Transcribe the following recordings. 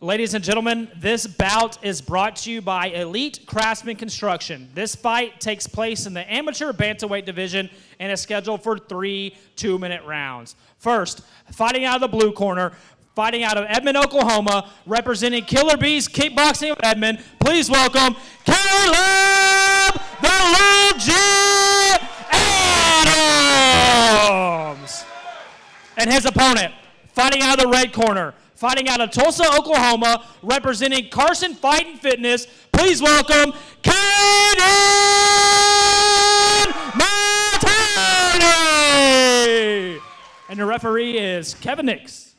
Ladies and gentlemen, this bout is brought to you by Elite Craftsman Construction. This fight takes place in the amateur bantamweight division and is scheduled for 3 2-minute rounds. First, fighting out of the blue corner, fighting out of Edmond, Oklahoma, representing Killer Bees Kickboxing of Edmond, please welcome Kaleb the Legend Adams! And his opponent, fighting out of the red corner, fighting out of Tulsa, Oklahoma, representing Carson Fight and Fitness, please welcome Kaden Materne! And the referee is Kevin Nix.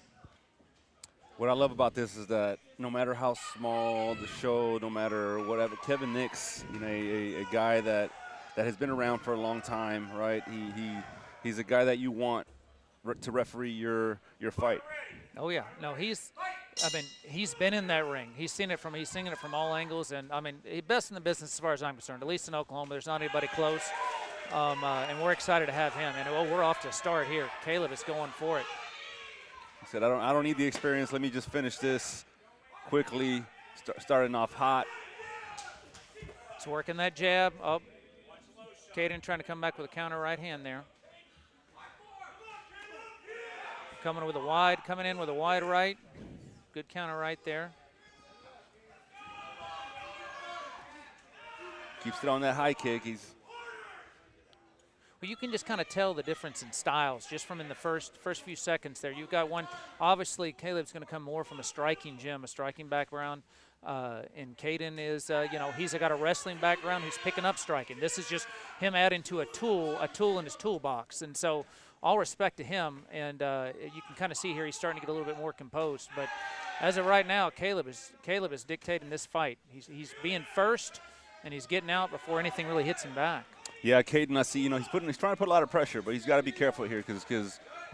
What I love about this is that no matter how small the show, no matter whatever, Kevin Nix, you know, a guy that has been around for a long time, right? He's a guy that you want to referee your fight. Oh yeah, no, he's been in that ring. He's seen it from all angles, and I mean, he's best in the business as far as I'm concerned. At least in Oklahoma, there's not anybody close, and we're excited to have him. And well, we're off to start here. Kaleb is going for it. He said, I don't need the experience. Let me just finish this quickly, starting off hot. It's working that jab. Oh, Kaden trying to come back with a counter right hand there. Coming in with a wide right. Good counter right there. Keeps it on that high kick. Well, you can just kind of tell the difference in styles just from in the first few seconds there. You've got one, obviously Kaleb's going to come more from a striking gym, a striking background. And Kaden is, he's got a wrestling background who's picking up striking. This is just him adding to a tool in his toolbox. And so all respect to him, and you can kind of see here he's starting to get a little bit more composed. But as of right now, Kaleb is dictating this fight. He's being first, and he's getting out before anything really hits him back. Yeah, Kaden, I see. He's trying to put a lot of pressure, but he's got to be careful here because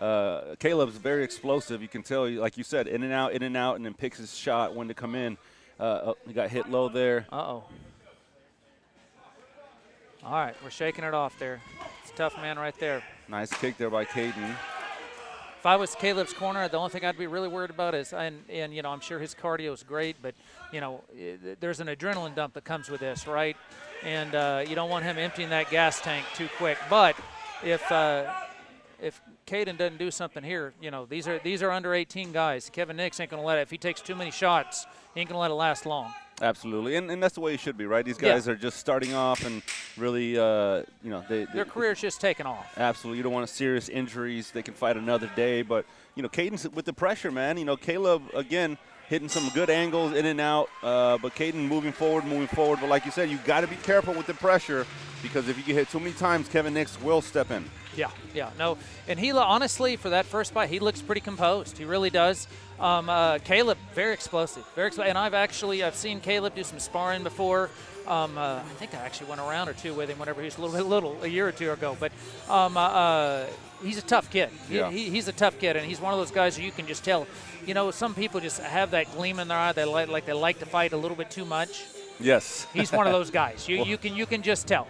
Kaleb's very explosive. You can tell, like you said, in and out, and then picks his shot when to come in. He got hit low there. Uh-oh. All right, we're shaking it off there. It's a tough man right there. Nice kick there by Kaden. If I was Kaleb's corner, the only thing I'd be really worried about is, and I'm sure his cardio is great, but, there's an adrenaline dump that comes with this, right? And you don't want him emptying that gas tank too quick. But if Kaden doesn't do something here, these are under 18 guys. Kevin Nix ain't going to let it. If he takes too many shots, he ain't going to let it last long. Absolutely, and that's the way it should be, right? These guys are just starting off and really, their career's just taking off. Absolutely. You don't want serious injuries. They can fight another day. But, Kaden's with the pressure, man. Kaleb, again, hitting some good angles in and out. But Kaden moving forward. But like you said, you got to be careful with the pressure because if you get hit too many times, Kevin Nix will step in. Yeah, no. And he, honestly, for that first fight, he looks pretty composed. He really does. Kaleb, very explosive. And I've seen Kaleb do some sparring before. I think I actually went a round or two with him whenever he was a year or two ago. But he's a tough kid. He's a tough kid, and he's one of those guys who you can just tell. Some people just have that gleam in their eye. They like to fight a little bit too much. Yes. He's one of those guys. You can just tell.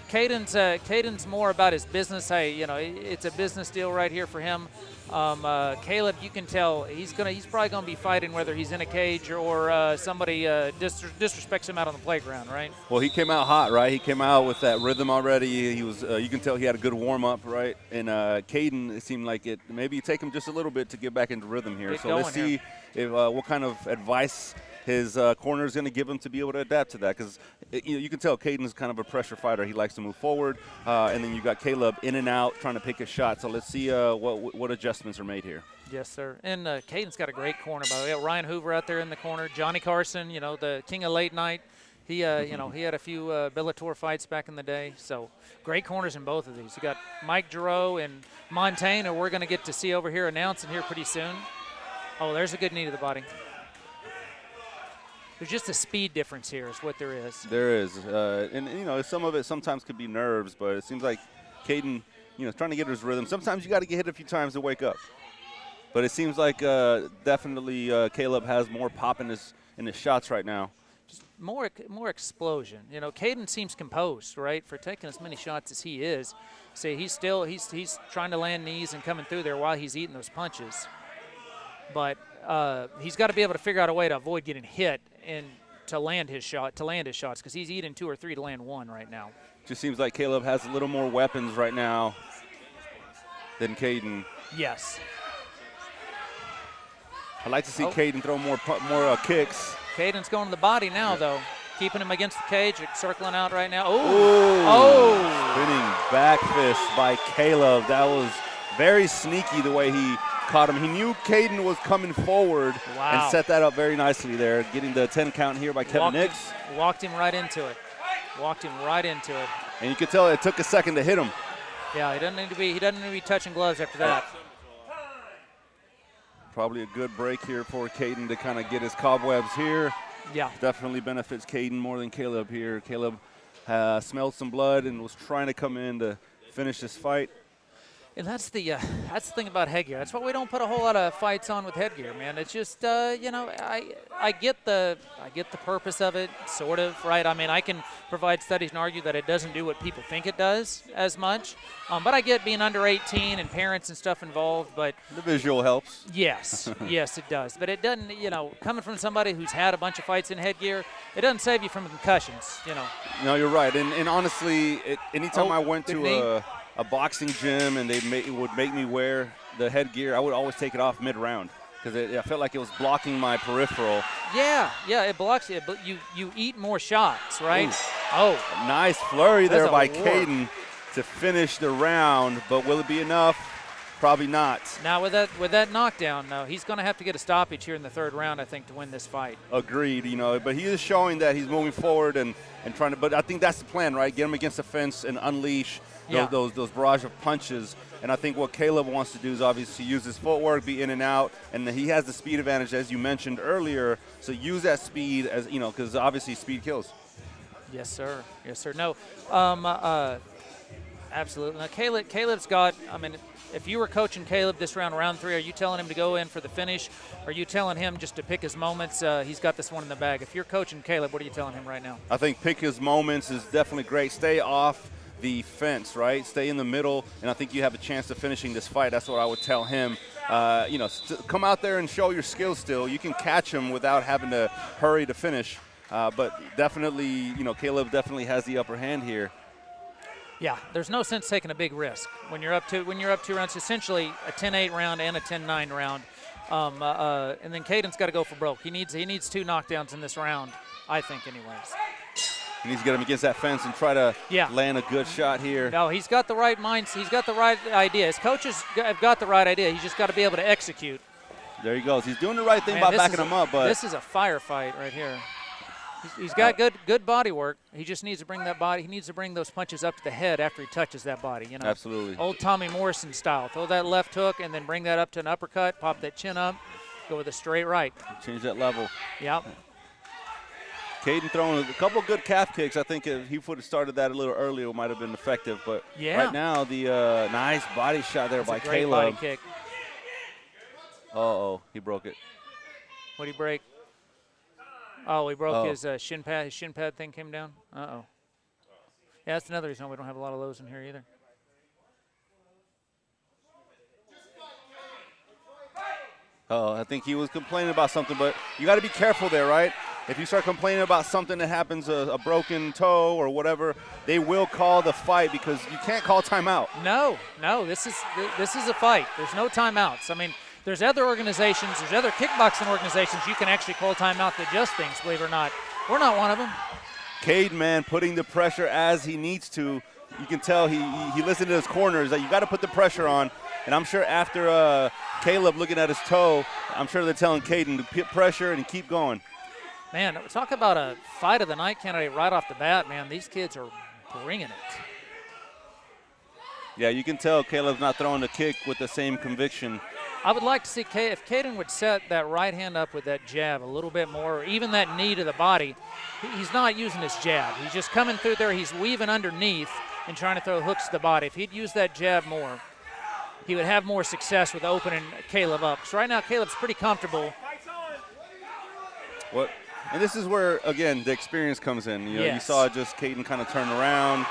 Kaden's more about his business. It's a business deal right here for him. Kaleb, you can tell he's probably gonna be fighting whether he's in a cage or somebody disrespects him out on the playground, right? Well, he came out hot, right? He came out with that rhythm already. He was. You can tell he had a good warm up, right? And Kaden, it seemed like it. Maybe take him just a little bit to get back into rhythm here. So let's see if what kind of advice his corner is going to give him to be able to adapt to that, because you can tell Kaden's kind of a pressure fighter. He likes to move forward, and then you got Kaleb in and out trying to pick his shot. So let's see what adjustments are made here. Yes, sir. And Kaden's got a great corner, by the way. Ryan Hoover out there in the corner. Johnny Carson, the king of late night. He, he had a few Bellator fights back in the day. So great corners in both of these. You got Mike Giroux and Montaigne, who we're going to get to see over here announcing here pretty soon. Oh, there's a good knee to the body. There's just a speed difference here is what there is. There is. And some of it sometimes could be nerves, but it seems like Kaden, is trying to get his rhythm. Sometimes you got to get hit a few times to wake up. But it seems like definitely Kaleb has more pop in his shots right now. Just more explosion. Kaden seems composed, right, for taking as many shots as he is. See, he's trying to land knees and coming through there while he's eating those punches. But he's got to be able to figure out a way to avoid getting hit and to land his shots, because he's eating 2 or 3 to land 1 right now. Just seems like Kaleb has a little more weapons right now than Kaden. Yes. I'd like to see Kaden throw more kicks. Caden's going to the body now, though. Keeping him against the cage, circling out right now. Spinning back fist by Kaleb. That was very sneaky the way he caught him. He knew Kaden was coming forward and set that up very nicely there, getting the 10 count here by Kevin Nix. Walked him right into it. And you could tell it took a second to hit him. Yeah, he doesn't need to be touching gloves after that. Probably a good break here for Kaden to kind of get his cobwebs here. Yeah. Definitely benefits Kaden more than Kaleb here. Kaleb smelled some blood and was trying to come in to finish this fight. And that's the thing about headgear. That's why we don't put a whole lot of fights on with headgear, man. It's just you know, I get the purpose of it, sort of, right? I mean, I can provide studies and argue that it doesn't do what people think it does as much. But I get being under 18 and parents and stuff involved. But the visual helps. Yes, yes, it does. But it doesn't. You know, coming from somebody who's had a bunch of fights in headgear, it doesn't save you from concussions. You know. No, you're right. And honestly, anytime I went to a boxing gym and would make me wear the headgear, I would always take it off mid-round because I felt like it was blocking my peripheral. Yeah, it blocks it, but you eat more shots, right? Ooh. Nice flurry there by Kaden to finish the round, but will it be enough? Probably not. Now with that knockdown, no, he's going to have to get a stoppage here in the 3rd round, I think, to win this fight. Agreed, you know, but he is showing that he's moving forward and trying to, but I think that's the plan, right? Get him against the fence and unleash those barrage of punches. And I think what Kaleb wants to do is obviously use his footwork, be in and out, and he has the speed advantage, as you mentioned earlier. So use that speed, as you know, because obviously speed kills. Yes, sir. Yes, sir. No, absolutely. Now, Caleb's got, I mean, if you were coaching Kaleb this round 3, are you telling him to go in for the finish? Are you telling him just to pick his moments? He's got this one in the bag. If you're coaching Kaleb, what are you telling him right now? I think pick his moments is definitely great. Stay off the fence, right? Stay in the middle, and I think you have a chance of finishing this fight. That's what I would tell him. You know, come out there and show your skills still. You can catch him without having to hurry to finish. But definitely, you know, Kaleb definitely has the upper hand here. Yeah, there's no sense taking a big risk when you're up 2 rounds. Essentially a 10-8 round and a 10-9 round, and then Caden's got to go for broke. He needs 2 knockdowns in this round, I think, anyways. He needs to get him against that fence and try to land a good shot here. No, he's got the right mindset. He's got the right idea. His coaches have got the right idea. He's just got to be able to execute. There he goes. He's doing the right thing by backing him up. But this is a firefight right here. He's got good body work. He just needs to bring that body. He needs to bring those punches up to the head after he touches that body. You know, absolutely. Old Tommy Morrison style. Throw that left hook and then bring that up to an uppercut. Pop that chin up. Go with a straight right. Change that level. Yep. Kaden throwing a couple good calf kicks. I think if he would have started that a little earlier, it might have been effective. But right now, the nice body shot there by Kaleb. Body kick. Uh-oh, he broke it. What did he break? Oh, he broke his shin pad. His shin pad thing came down. Uh-oh. Yeah, that's another reason we don't have a lot of those in here either. I think he was complaining about something, but you got to be careful there, right? If you start complaining about something that happens, a broken toe or whatever, they will call the fight because you can't call timeout. No, this is a fight. There's no timeouts. I mean, there's other organizations, there's other kickboxing organizations you can actually call timeout to adjust things, believe it or not. We're not one of them. Kaden, man, putting the pressure as he needs to. You can tell he listened to his corners that you got to put the pressure on. And I'm sure after Kaleb looking at his toe, I'm sure they're telling Kaden to put pressure and keep going. Man, talk about a fight of the night candidate right off the bat, man. These kids are bringing it. Yeah, you can tell Kaleb's not throwing the kick with the same conviction. I would like to see if Kaden would set that right hand up with that jab a little bit more, or even that knee to the body. He's not using his jab. He's just coming through there. He's weaving underneath and trying to throw hooks to the body. If he'd use that jab more, he would have more success with opening Kaleb up. So right now, Kaleb's pretty comfortable. What? And this is where, again, the experience comes in. You know, you saw just Kaden kind of turn around.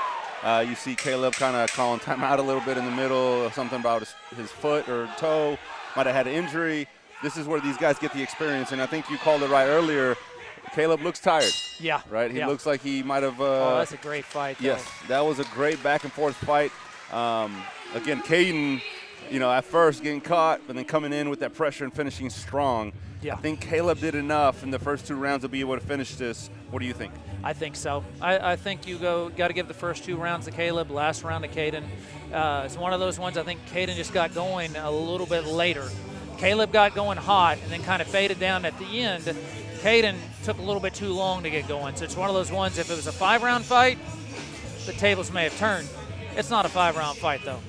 You see Kaleb kind of calling timeout a little bit in the middle, something about his foot or toe. Might have had an injury. this is where these guys get the experience. And I think you called it right earlier. Kaleb looks tired. Yeah. Right? He looks like he might have. Oh, that's a great fight, though. Yes, that was a great back-and-forth fight. Again, Kaden, at first getting caught, but then coming in with that pressure and finishing strong. Yeah. I think Kaleb did enough in the first 2 rounds to be able to finish this. What do you think? I think so. I think you got to give the first 2 rounds to Kaleb, last round to Kaden. It's one of those ones I think Kaden just got going a little bit later. Kaleb got going hot and then kind of faded down at the end. Kaden took a little bit too long to get going. So it's one of those ones, if it was a 5-round fight, the tables may have turned. It's not a 5-round fight, though.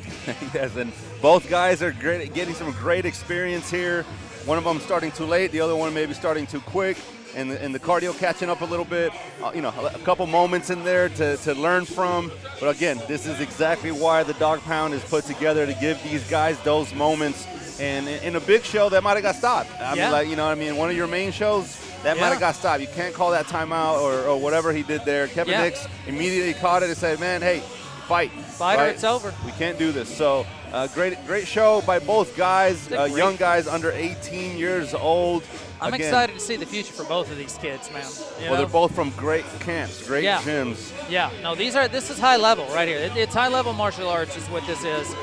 Yes, and both guys are great, getting some great experience here. One of them starting too late, the other one maybe starting too quick, and the cardio catching up a little bit. A couple moments in there to learn from. But again, this is exactly why the Dog Pound is put together, to give these guys those moments. And in a big show, that might have got stopped. I mean, one of your main shows, that might have got stopped. You can't call that timeout or whatever he did there. Kevin Hicks immediately caught it and said, man, hey, fight. Fighter, right? It's over. We can't do this. So great show by both guys, young guys under 18 years old. I'm excited to see the future for both of these kids, man. They're both from great camps, great gyms. Yeah, no, this is high level right here. It's high level martial arts is what this is.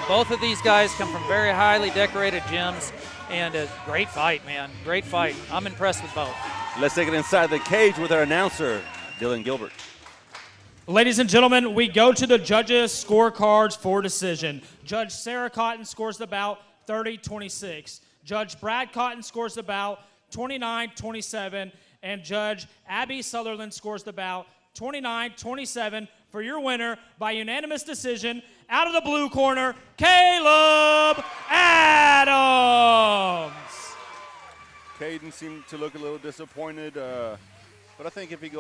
Both of these guys come from very highly decorated gyms, and a great fight, man. Great fight. I'm impressed with both. Let's take it inside the cage with our announcer, Dylan Gilbert. Ladies and gentlemen, we go to the judges' scorecards for decision. Judge Sarah Cotton scores the bout 30-26. Judge Brad Cotton scores the bout 29-27. And Judge Abby Sutherland scores the bout 29-27 for your winner by unanimous decision. Out of the blue corner, Kaleb Adams. Kaden seemed to look a little disappointed, but I think if he goes